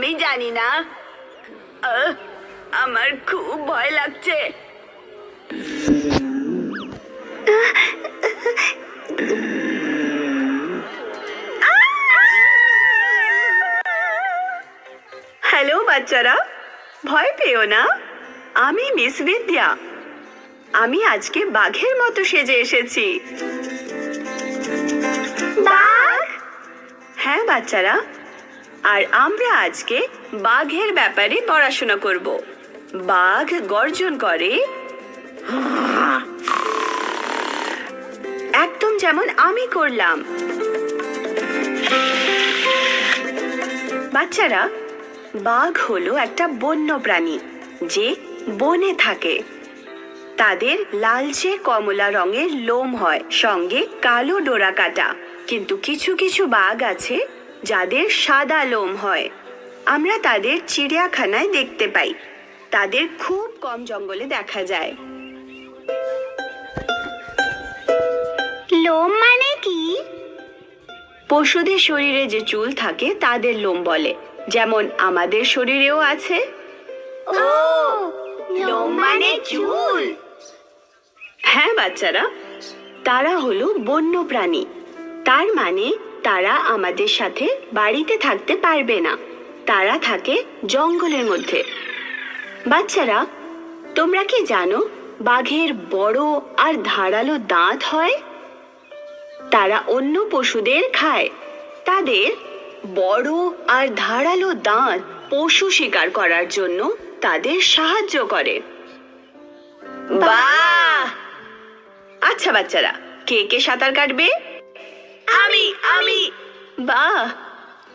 আমি জানি না। আমার খুব ভয় লাগছে। হ্যালো বাচ্চারা, ভয় পেও না। আমি মিস বিদ্যা। আমি আজকে বাঘের মতো সেজে এসেছি। বাঘ? হ্যাঁ বাচ্চারা, আর আমরা আজকে বাঘের ব্যাপারে পড়াশোনা করব। বাঘ গর্জন করে একদম যেমন আমি করলাম। বাচ্চারা, বাঘ হলো একটা বন্য প্রাণী যে বনে থাকে। তাদের লালচে কমলা রঙের লোম হয়, সঙ্গে কালো ডোরা কাটা। কিন্তু কিছু কিছু বাঘ আছে যাদের সাদা লোম হয়। আমরা তাদের চিড়িয়াখানায় দেখতে পাই। তাদের খুব কম জঙ্গলে দেখা যায়। লোম মানে কি? পশুদের শরীরে যে চুল থাকে তাদের লোম বলে, যেমন আমাদের শরীরেও আছে। ও, লোম মানে চুল? হ্যাঁ বাচ্চারা, তারা হলো বন্য প্রাণী। তার মানে তারা আমাদের সাথে বাড়িতে থাকতে পারবে না। তারা থাকে জঙ্গলের মধ্যে। বাচ্চারা, তোমরা কি জানো বাঘের বড় আর ধারালো দাঁত হয়? তারা অন্য পশুদের খায়। তাদের বড় আর ধারালো দাঁত পশু শিকার করার জন্য তাদের সাহায্য করে। বাহ! আচ্ছা বাচ্চারা, কে কে সাঁতার কাটবে? আমি। বাহ!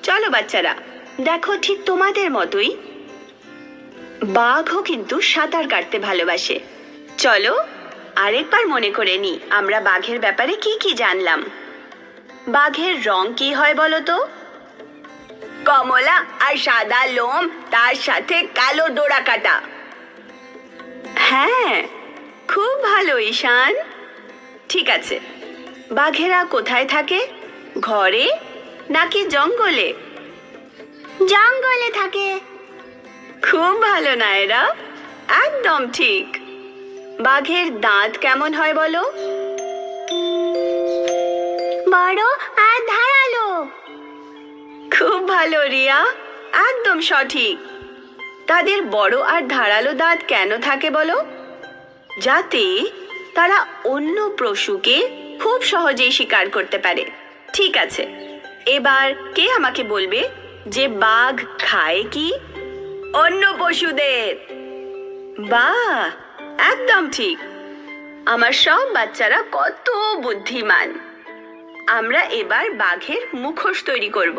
চলো বাচ্চারা, দেখো ঠিক তোমাদের মতোই বাঘও কিন্তু সাঁতার কাটতে ভালোবাসে। চলো আরেকবার মনে করে নি আমরা বাঘের ব্যাপারে কি কি জানলাম। বাঘের রং কি হয় বলো তো? কমলা আর সাদা লোম, তার সাথে কালো ডোরা কাটা। হ্যাঁ, খুব ভালো ঈশান। ঠিক আছে, বাঘেরা কোথায় থাকে? ঘরে নাকি জঙ্গলে? জঙ্গলে থাকে। খুব ভালো নায়রা, একদম ঠিক। বাঘের দাঁত কেমন হয় বলো? বড় আর ধারালো। খুব ভালো রিয়া, একদম সঠিক। তাদের বড় আর ধারালো দাঁত কেন থাকে বলো? যাতে তারা অন্য পশুকে খুব সহজেই শিকার করতে পারে। ঠিক আছে, এবার কে আমাকে বলবে যে বাঘ খায় কি? অন্য পশুদের। বাহ, একদম ঠিক। আমার সব বাচ্চারা কত বুদ্ধিমান। আমরা এবার বাঘের মুখোশ তৈরি করব।